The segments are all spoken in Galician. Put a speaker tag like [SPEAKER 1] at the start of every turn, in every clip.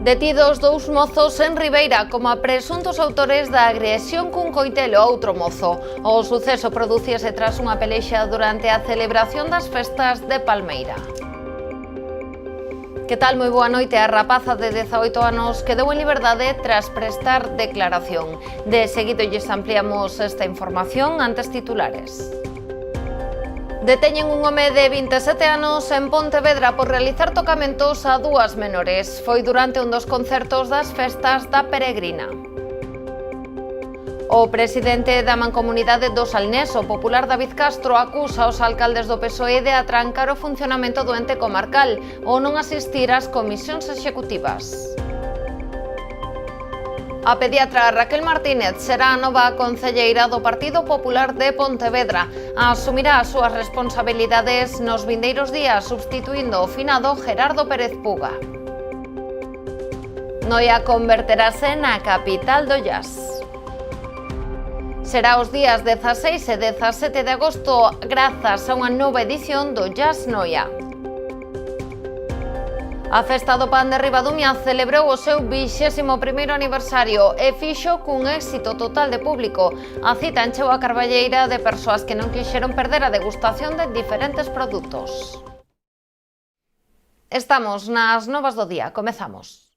[SPEAKER 1] Detidos dous mozos en Ribeira como a presuntos autores da agresión cun coitelo a outro mozo. O suceso producíase tras unha pelexa durante a celebración das festas de Palmeira. Que tal? Moi boa noite. A rapaza de 18 anos quedou en liberdade tras prestar declaración. De seguido lles ampliamos esta información antes titulares. Deteñen un home de 27 anos en Pontevedra por realizar tocamentos a dúas menores. Foi durante un dos concertos das festas da Peregrina. O presidente da Mancomunidade do Salnés, o popular David Castro, acusa os alcaldes do PSOE de atrancar o funcionamento do ente comarcal ou non asistir ás comisións executivas. A pediatra Raquel Martínez será a nova concelleira do Partido Popular de Pontevedra. Asumirá as súas responsabilidades nos vindeiros días, substituindo o finado Gerardo Pérez Puga. Noia converterase na capital do jazz. Será os días 16 e 17 de agosto grazas a unha nova edición do Jazz Noia. A Festa do Pan de Ribadumia celebrou o seu 21º aniversario e fixo cun éxito total de público. A cita encheu a carballeira de persoas que non quixeron perder a degustación de diferentes produtos. Estamos nas novas do día, comezamos.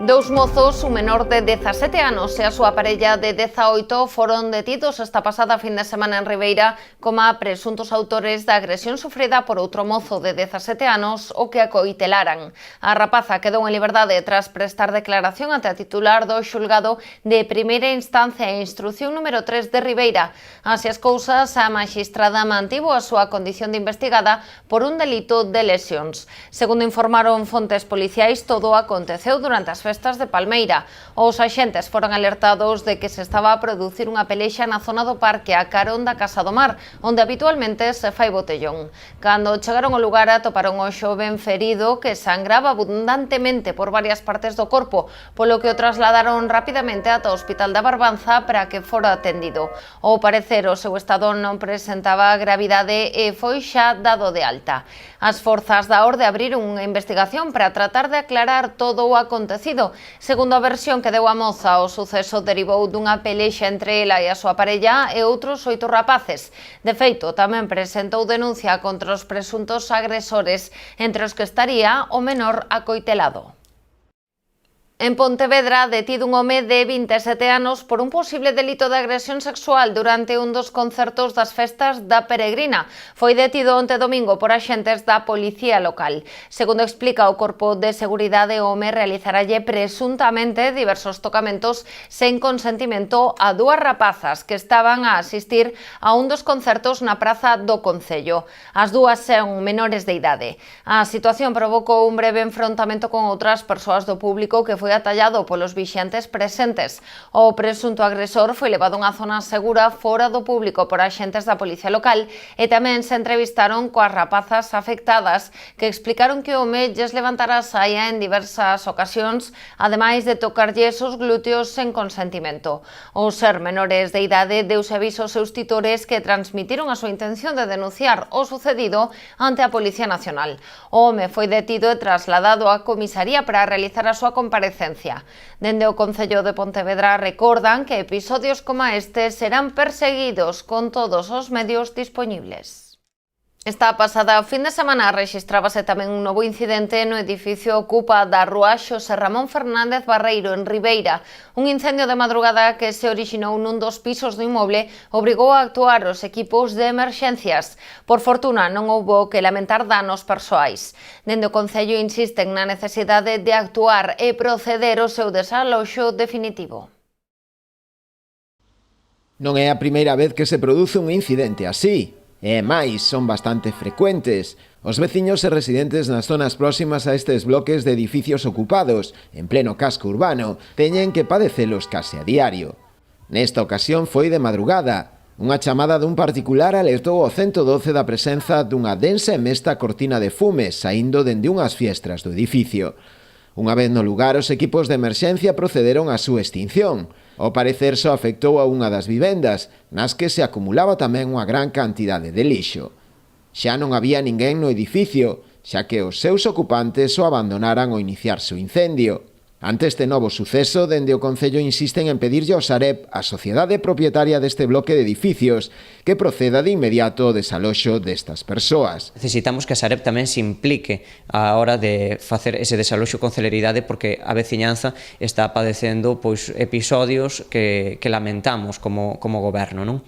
[SPEAKER 1] Dous mozos, un menor de 17 anos e a súa parella de 18 foron detidos esta pasada fin de semana en Ribeira como presuntos autores da agresión sufrida por outro mozo de 17 anos o que a coitelaran. A rapaza quedou en liberdade tras prestar declaración ante a titular do xulgado de primeira instancia e instrucción número 3 de Ribeira. Así as cousas, a maxistrada mantivo a súa condición de investigada por un delito de lesións. Segundo informaron fontes policiais, todo aconteceu durante as festas de Palmeira. Os axentes foron alertados de que se estaba a producir unha pelexa na zona do parque a carón da Casa do Mar, onde habitualmente se fai botellón. Cando chegaron ao lugar atoparon o xoven ferido que sangraba abundantemente por varias partes do corpo, polo que o trasladaron rapidamente ata o Hospital da Barbanza para que fora atendido. Ao parecer, o seu estado non presentaba gravidade e foi xa dado de alta. As forzas da orde abriron unha investigación para tratar de aclarar todo o acontecido. Segundo a versión que deu a moza, o suceso derivou dunha pelexa entre ela e a súa parella e outros 8 rapaces. De feito, tamén presentou denuncia contra os presuntos agresores, entre os que estaría o menor acoitelado. En Pontevedra, detido un home de 27 anos por un posible delito de agresión sexual durante un dos concertos das festas da Peregrina. Foi detido onte domingo por axentes da policía local. Segundo explica o Corpo de Seguridade, o home realizaralle presuntamente diversos tocamentos sen consentimento a dúas rapazas que estaban a asistir a un dos concertos na praza do Concello. As dúas son menores de idade. A situación provocou un breve enfrontamento con outras persoas do público que foi atallado polos vixiantes presentes. O presunto agresor foi levado a unha zona segura fora do público por axentes da policía local e tamén se entrevistaron coas rapazas afectadas que explicaron que o home lles levantara a saia en diversas ocasións, ademais de tocarlles os glúteos sen consentimento. Ao ser menores de idade, deuse aviso aos seus titores que transmitiron a súa intención de denunciar o sucedido ante a Policía Nacional. O home foi detido e trasladado á comisaría para realizar a súa comparecencia. Dende o Concello de Pontevedra recordan que episodios como este serán perseguidos con todos os medios dispoñibles. Esta pasada fin de semana rexistrábase tamén un novo incidente no edificio Ocupa da rúa Xosé Ramón Fernández Barreiro, en Ribeira. Un incendio de madrugada que se orixinou nun dos pisos do inmoble obrigou a actuar os equipos de emerxencias. Por fortuna, non houbo que lamentar danos persoais. Dende o Concello insisten na necesidade de actuar e proceder ao seu desaloxo definitivo.
[SPEAKER 2] Non é a primeira vez que se produce un incidente así. E máis, son bastante frecuentes. Os veciños e residentes nas zonas próximas a estes bloques de edificios ocupados, en pleno casco urbano, teñen que padecelos case a diario. Nesta ocasión foi de madrugada. Unha chamada dun particular alertou ao 112 da presenza dunha densa e mesta cortina de fume saindo dende unhas fiestras do edificio. Unha vez no lugar, os equipos de emerxencia procederon á súa extinción. Ao parecer só afectou a unha das vivendas, nas que se acumulaba tamén unha gran cantidade de lixo. Xa non había ninguén no edificio, xa que os seus ocupantes o abandonaran ao iniciarse o incendio. Ante este novo suceso, dende o Concello insisten en pedirlle ao Sareb, a sociedade propietaria deste bloque de edificios, que proceda de inmediato ao desaloxo destas persoas.
[SPEAKER 3] Necesitamos que a Sareb tamén se implique á hora de facer ese desaloxo con celeridade, porque a veciñanza está padecendo episodios que lamentamos como goberno, non?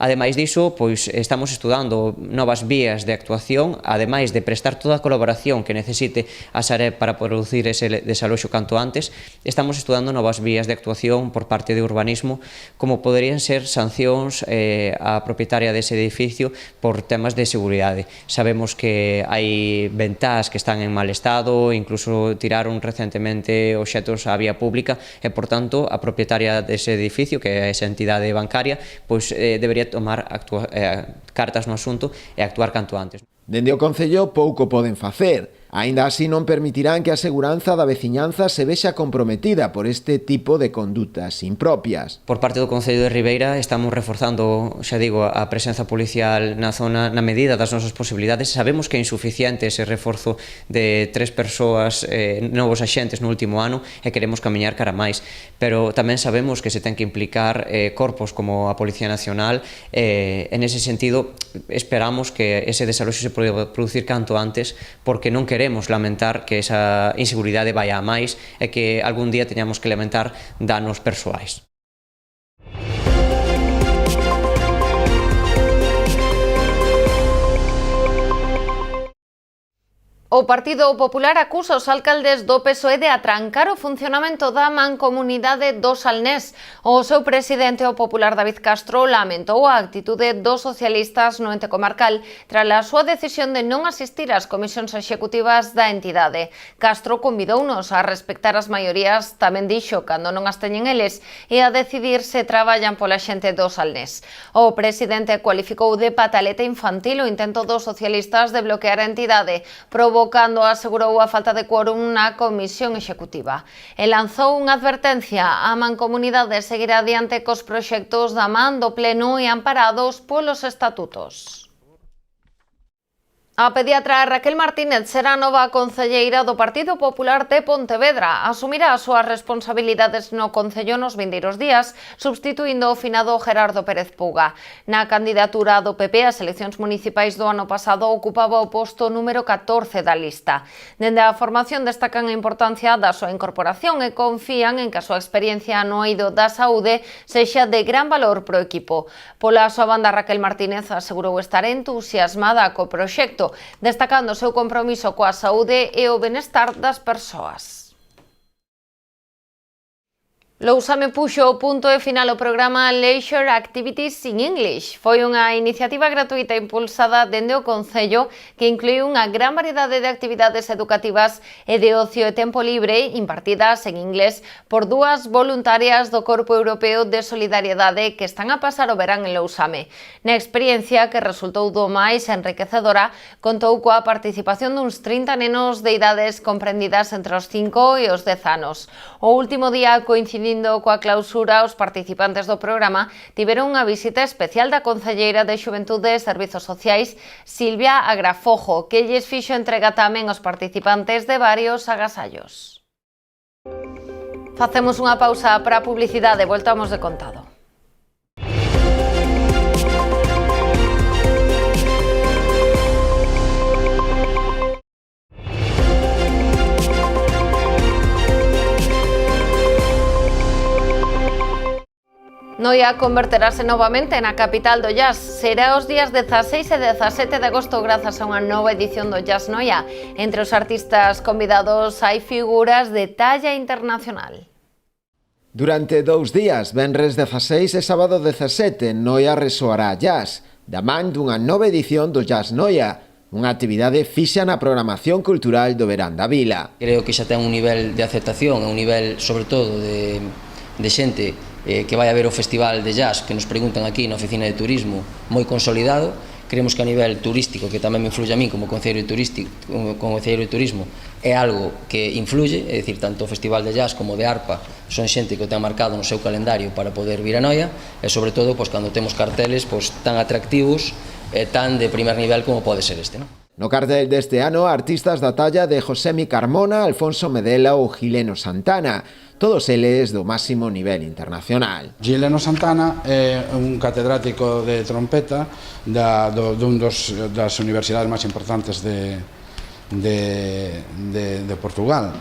[SPEAKER 3] Ademais diso, estamos estudando novas vías de actuación, ademais de prestar toda a colaboración que necesite a Sareb para producir ese desaloxo canto antes, estamos estudando novas vías de actuación por parte de urbanismo, como poderían ser sancións á propietaria dese edificio por temas de seguridade. Sabemos que hai ventás que están en mal estado, incluso tiraron recentemente obxetos á vía pública e, por tanto, a propietaria dese edificio, que é esa entidade bancaria, debería tomar cartas no asunto e actuar canto antes.
[SPEAKER 2] Dende o Concello pouco poden facer. Aínda así non permitirán que a seguranza da veciñanza se vexa comprometida por este tipo de condutas impropias.
[SPEAKER 3] Por parte do Concello de Ribeira estamos reforzando, xa digo, a presenza policial na zona na medida das nosas posibilidades. Sabemos que é insuficiente ese reforzo de 3 persoas, novos axentes no último ano, e queremos camiñar cara máis. Pero tamén sabemos que se ten que implicar corpos como a Policía Nacional. En ese sentido, esperamos que ese desaloxo se poida producir canto antes, porque non queremos lamentar que esa inseguridade vai a máis e que algún día teñamos que lamentar danos persoais.
[SPEAKER 1] O Partido Popular acusa os alcaldes do PSOE de atrancar o funcionamento da mancomunidade do Salnés. O seu presidente, o popular David Castro, lamentou a actitude dos socialistas no ente comarcal tras a súa decisión de non asistir ás comisións executivas da entidade. Castro convidounos a respectar as maiorías, tamén dixo cando non as teñen eles, e a decidir se traballan pola xente do Salnés. O presidente cualificou de pataleta infantil o intento dos socialistas de bloquear a entidade, provocando, asegurou, a falta de quórum na comisión executiva. E lanzou unha advertencia: a mancomunidade seguirá adiante cos proxectos da man do pleno e amparados polos estatutos. A pediatra Raquel Martínez será nova concelleira do Partido Popular de Pontevedra. Asumirá as súas responsabilidades no Concello nos vindeiros días, substituindo o finado Gerardo Pérez Puga. Na candidatura do PP ás eleccións municipais do ano pasado ocupaba o posto número 14 da lista. Dende a formación destacan a importancia da súa incorporación e confían en que a súa experiencia no eido da saúde sexa de gran valor pro equipo. Pola súa banda, Raquel Martínez asegurou estar entusiasmada co proxecto, destacando o seu compromiso coa saúde e o benestar das persoas. Lousame puxo o punto e final o programa Leisure Activities in English. Foi unha iniciativa gratuita impulsada dende o Concello que incluíu unha gran variedade de actividades educativas e de ocio e tempo libre impartidas en inglés por 2 voluntarias do Corpo Europeo de Solidariedade que están a pasar o verán en Lousame. Na experiencia, que resultou do máis enriquecedora, contou coa participación duns 30 nenos de idades comprendidas entre os 5 e os 10 anos. O último día, coincidindo coa clausura, os participantes do programa tiveron unha visita especial da concelleira de Xuventude e Servizos Sociais, Silvia Agrafojo, que lles fixo entrega tamén aos participantes de varios agasallos. Facemos unha pausa para a publicidade, voltamos de contado. Noia converterase novamente na capital do jazz. Será os días 16 e 17 de agosto grazas a unha nova edición do Jazz Noia. Entre os artistas convidados hai figuras de talla internacional.
[SPEAKER 2] Durante 2 días, venres 16 e sábado 17, Noia resoará jazz, da man dunha nova edición do Jazz Noia, unha actividade fixa na programación cultural do verán da vila.
[SPEAKER 4] Creo que xa ten un nivel de aceptación, un nivel, sobre todo, de xente que vai a ver o Festival de Jazz, que nos preguntan aquí na Oficina de Turismo, moi consolidado, creemos que a nivel turístico, que tamén me influye a mí como concelleiro de turismo, é algo que influye, é dicir, tanto o Festival de Jazz como de Arpa son xente que o ten marcado no seu calendario para poder vir a Noia, e sobre todo cando temos carteles tan atractivos e tan de primer nivel como pode ser este, non?
[SPEAKER 2] No cartel deste ano, artistas da talla de Josemi Carmona, Alfonso Medela ou Gileno Santana, todos eles do máximo nivel internacional.
[SPEAKER 5] Gileno Santana é un catedrático de trompeta dun das universidades máis importantes de Portugal.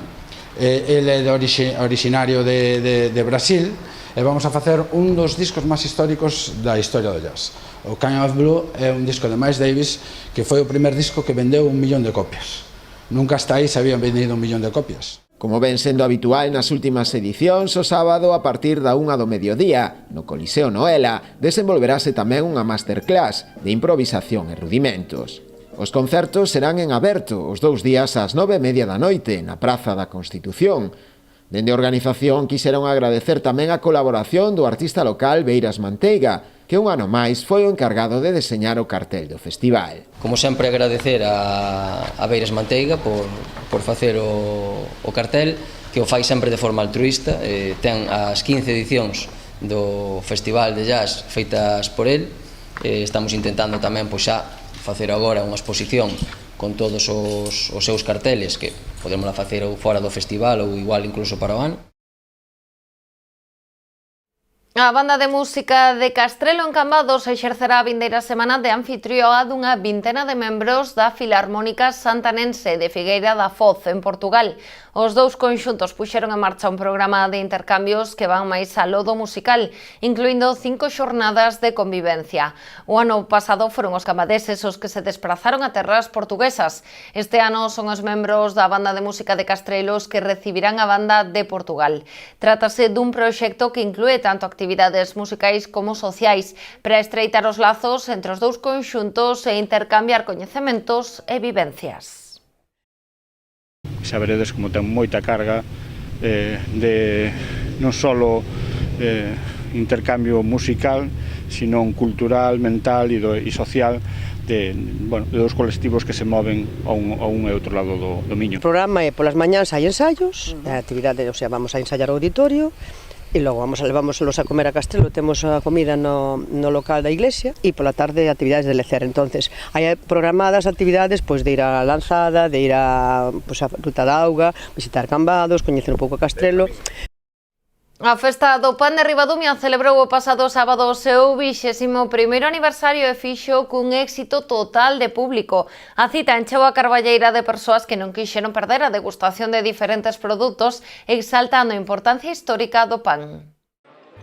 [SPEAKER 5] Ele é originario de Brasil e vamos a facer un dos discos máis históricos da historia do jazz. O Kind of Blue é un disco de Miles Davis que foi o primer disco que vendeu 1 millón de copias. Nunca hasta aí se habían vendido 1 millón de copias.
[SPEAKER 2] Como ven sendo habitual nas últimas edicións, o sábado a partir da 1 do mediodía, no Coliseo Noela, desenvolverase tamén unha masterclass de improvisación e rudimentos. Os concertos serán en aberto os 2 días ás 9:30 da noite na Praza da Constitución. Dende a organización quixeron agradecer tamén a colaboración do artista local Beiras Manteiga, que un ano máis foi o encargado de deseñar o cartel do festival.
[SPEAKER 4] Como sempre, agradecer a Beiras Manteiga por facer o cartel, que o fai sempre de forma altruista, ten as 15 edicións do Festival de Jazz feitas por el, estamos intentando tamén xa facer agora unha exposición con todos os seus carteles, que podemos facer ou fora do festival ou igual incluso para o ano.
[SPEAKER 1] A banda de música de Castrelo en Cambados exercerá a vindeira semana de anfitrioa dunha vintena de membros da Filarmónica Santanense de Figueira da Foz, en Portugal. Os dous conxuntos puxeron en marcha un programa de intercambios que van máis aló do musical, incluindo 5 xornadas de convivencia. O ano pasado foron os cambadeses os que se desprazaron a terras portuguesas. Este ano son os membros da banda de música de Castrelo os que recibirán a banda de Portugal. Trátase dun proxecto que inclúe tanto actividades musicais como sociais para estreitar os lazos entre os dous conxuntos e intercambiar coñecementos e vivencias.
[SPEAKER 6] Xa veredes como ten moita carga de non só intercambio musical, sino cultural, mental e social de dos colectivos que se moven a un e outro lado do Miño.
[SPEAKER 7] O programa é polas mañáns hai ensaios, a actividade, o sea, vamos a ensaiar o auditorio, e logo levámoslos a comer a Castrelo, temos a comida no local da iglesia, e pola tarde actividades de lecer. Entonces, hai programadas actividades de ir a Lanzada, de ir a Ruta da Auga, visitar Cambados, coñecer un pouco a Castrelo.
[SPEAKER 1] A Festa do Pan de Ribadumia celebrou o pasado sábado o seu 21º aniversario e fixo cun éxito total de público. A cita encheu a carballeira de persoas que non quixeron perder a degustación de diferentes produtos, exaltando a importancia histórica do pan.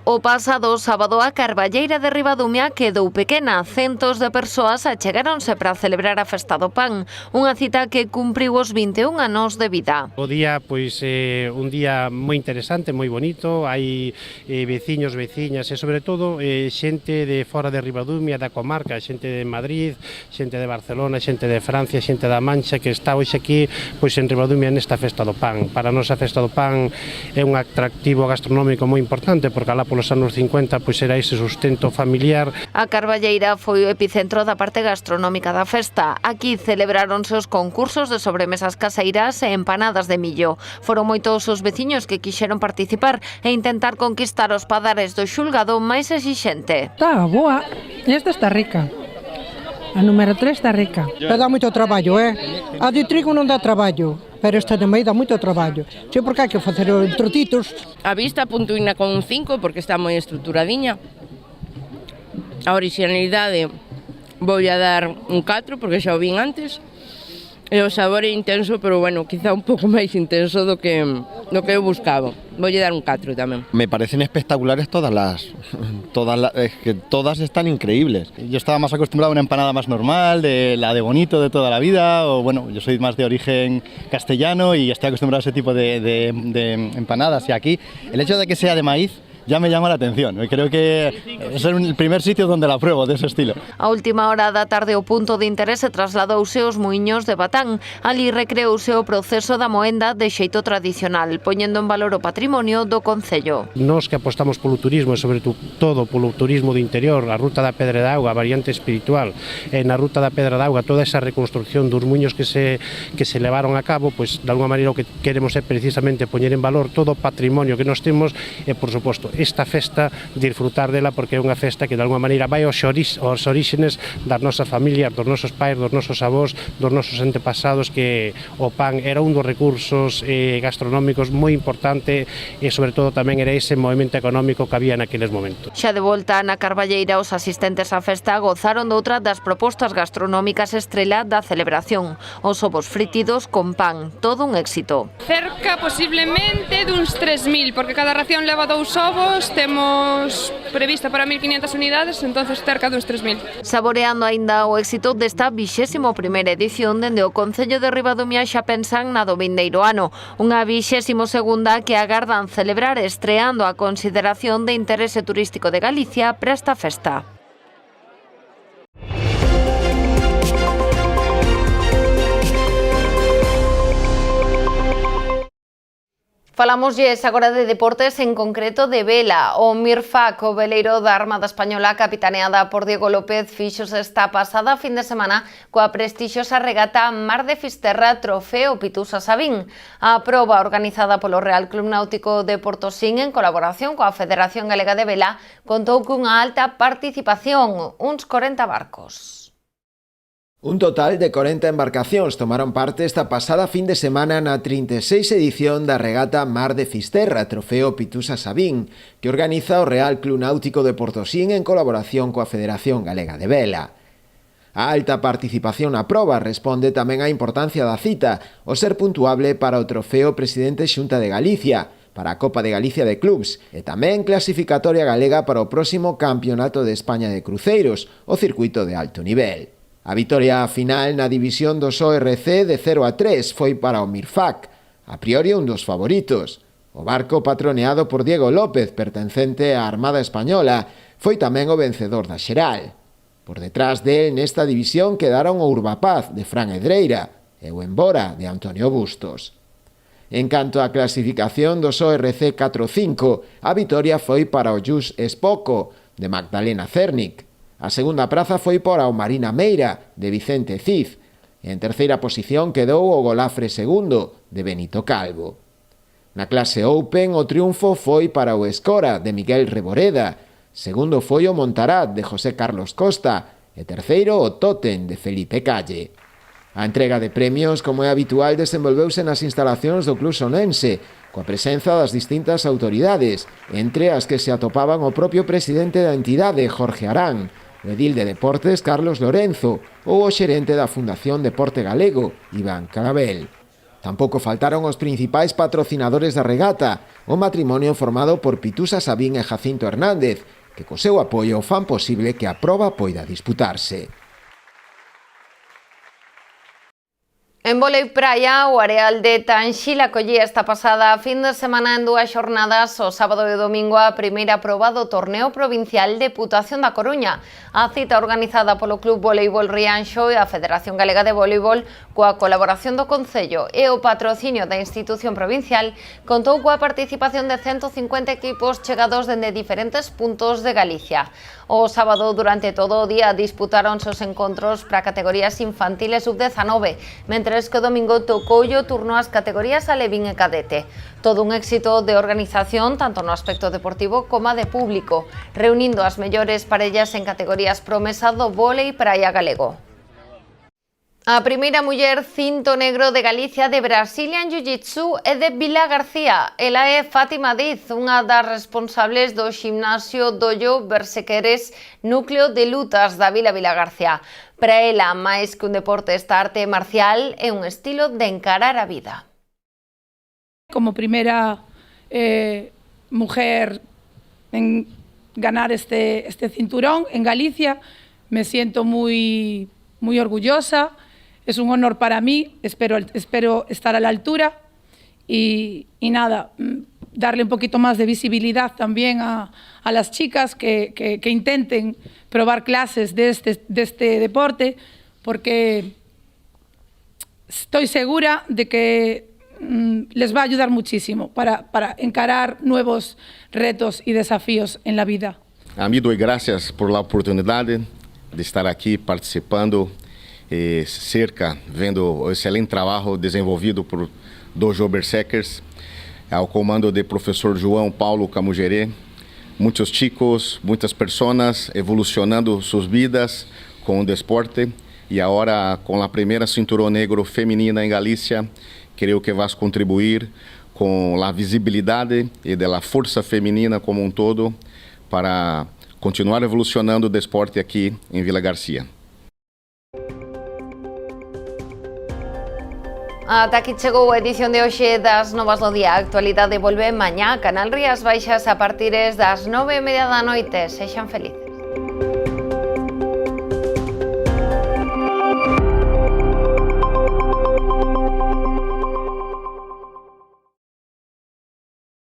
[SPEAKER 1] O pasado sábado a carballeira de Ribadumia quedou pequena. Centos de persoas achegáronse para celebrar a Festa do Pan, unha cita que cumpriu os 21 anos de vida.
[SPEAKER 8] O día, un día moi interesante, moi bonito, hai veciños, veciñas e sobre todo xente de fora de Ribadumia, da comarca, xente de Madrid, xente de Barcelona, xente de Francia, xente da Mancha, que está hoxe aquí en Ribadumia nesta Festa do Pan. Para nós a Festa do Pan é un atractivo gastronómico moi importante, porque alá polos anos 50 era ese sustento familiar.
[SPEAKER 1] A carballeira foi o epicentro da parte gastronómica da festa. Aquí celebráronse os concursos de sobremesas caseiras e empanadas de millo. Foron moitos os veciños que quixeron participar e intentar conquistar os padares do xulgado máis exixente.
[SPEAKER 9] Está boa, esta está rica. A número 3 está rica. Pero dá moito traballo, A de trigo non dá traballo, pero esta de maíz dá moito traballo. Sei por que hai que facer os trotitos.
[SPEAKER 10] A vista puntuína con un 5 porque está moi estruturadiña. A originalidade vou a dar un 4 porque xa o vin antes. E o sabor é intenso, pero quizá un pouco máis intenso do que eu buscaba. Vou dar un 4 tamén.
[SPEAKER 11] Me parecen espectaculares que todas están increíbles. Yo estaba más acostumbrado a una empanada más normal, de la de bonito de toda la vida, o yo soy más de origen castellano y estoy acostumbrado a ese tipo de empanadas. Y aquí, el hecho de que sea de maíz, ya me llama la atención. Creo que es el primer sitio donde la pruebo de ese estilo.
[SPEAKER 1] A última hora da tarde o punto de interese trasladouse aos Muiños de Batán. Ali recreouse o proceso da moenda de xeito tradicional, poñendo en valor o patrimonio do concello.
[SPEAKER 8] Nos que apostamos polo turismo e sobre todo polo turismo do interior, a ruta da Pedra de Auga, a variante espiritual, e na ruta da Pedra de Auga toda esa reconstrucción dos muiños que se levaron a cabo, pois de alguma maneira o que queremos é precisamente poñer en valor todo o patrimonio que nós temos e, por suposto, esta festa, disfrutar dela porque é unha festa que de alguma maneira vai aos oríxenes das nosas familias, dos nosos pais, dos nosos avós, dos nosos antepasados, que o pan era un dos recursos gastronómicos moi importante e sobre todo tamén era ese movimento económico que había naqueles momentos.
[SPEAKER 1] Xa de volta na Carballeira, os asistentes á festa gozaron de outra das propostas gastronómicas estrela da celebración, os ovos fritidos con pan, todo un éxito.
[SPEAKER 12] Cerca posiblemente duns 3.000, porque cada ración leva 2 ovos, temos prevista para 1.500 unidades, entonces cerca duns 3.000.
[SPEAKER 1] Saboreando aínda o éxito desta 21ª edición, dende o Concello de Ribadumia xa pensan na do vindeiro ano, unha 22ª que agardan celebrar estreando a consideración de interese turístico de Galicia para esta festa. Falámoslles agora de deportes, en concreto de vela. O Mirfac, o veleiro da Armada Española, capitaneada por Diego López, fixose esta pasada fin de semana coa prestixiosa regata Mar de Fisterra Trofeo Pitusa Sabín. A proba organizada polo Real Club Náutico de Portosín en colaboración coa Federación Galega de Vela contou cunha alta participación, uns 40 barcos.
[SPEAKER 2] Un total de 40 embarcacións tomaron parte esta pasada fin de semana na 36 edición da regata Mar de Fisterra Trofeo Pitusa Sabín, que organiza o Real Club Náutico de Portosín en colaboración coa Federación Galega de Vela. A alta participación na proba responde tamén á importancia da cita, o ser puntuable para o Trofeo Presidente Xunta de Galicia, para a Copa de Galicia de Clubs e tamén clasificatoria galega para o próximo Campeonato de España de Cruceiros, o circuito de alto nivel. A vitoria final na división dos ORC de 0-3 foi para o Mirfac, a priori un dos favoritos. O barco patroneado por Diego López, pertencente á Armada Española, foi tamén o vencedor da xeral. Por detrás del, nesta división, quedaron o Urbapaz, de Fran Edreira, e o Embora, de Antonio Bustos. En canto á clasificación dos ORC 4-5, a vitoria foi para o Jus Espoco, de Magdalena Cernic. A segunda praza foi para o Marina Meira, de Vicente Cid, e en terceira posición quedou o Golafre II, de Benito Calvo. Na clase Open, o triunfo foi para o Escora, de Miguel Reboreda, segundo foi o Montarat, de José Carlos Costa, e terceiro o Totem, de Felipe Calle. A entrega de premios, como é habitual, desenvolveuse nas instalacións do Club Sonense, coa presenza das distintas autoridades, entre as que se atopaban o propio presidente da entidade, Jorge Arán, o edil de Deportes, Carlos Lorenzo, ou o xerente da Fundación Deporte Galego, Iván Carabel. Tampouco faltaron os principais patrocinadores da regata, o matrimonio formado por Pitusa Sabín e Jacinto Hernández, que co seu apoio fan posible que a proba poida disputarse.
[SPEAKER 1] En vólei praia, o Areal de Tanxil acollía esta pasada fin de semana en 2 xornadas, o sábado e o domingo, a primeira proba do Torneo Provincial Deputación da Coruña. A cita organizada polo Club Voleibol Rianxo e a Federación Galega de Voleibol, coa colaboración do Concello e o patrocinio da institución provincial, contou coa participación de 150 equipos chegados dende diferentes puntos de Galicia. O sábado, durante todo o día, disputáronse os encontros para categorías infantiles sub-19, mentres que o domingo tocoulle o turno ás categorías alevín e cadete. Todo un éxito de organización, tanto no aspecto deportivo como de público, reunindo as mellores parellas en categorías promesa do vólei praia galego. A primeira muller cinto negro de Galicia de Brazilian Jiu-Jitsu é de Vila García. Ela é Fátima Diz, unha das responsables do ximnasio Dojo Bersequeres, núcleo de lutas da Vila García. Para ela, máis que un deporte, esta arte marcial é un estilo de encarar a vida.
[SPEAKER 13] Como primeira mujer en ganar este cinturón en Galicia, me siento muy orgullosa. Es un honor para mí, espero estar a la altura y nada, darle un poquito más de visibilidad también a las chicas que intenten probar clases de este deporte, porque estoy segura de que les va a ayudar muchísimo para encarar nuevos retos y desafíos en la vida.
[SPEAKER 14] A mí doy gracias por la oportunidad de estar aquí participando cerca, vendo o excelente trabalho desenvolvido por Dojo Berserkers, ao comando do professor João Paulo Camugerê. Muitos chicos, muitas pessoas evolucionando suas vidas com o desporte e agora com a primeira cinturão negro feminina em Galícia, creio que vai contribuir com a visibilidade e da força feminina como um todo para continuar evolucionando o desporte aqui em Vila Garcia.
[SPEAKER 1] Ata aquí chegou a edición de hoxe das Novas do Día. A actualidade volve mañá. Canal Rías Baixas a partir das 9:30 da noite. Sexan felices.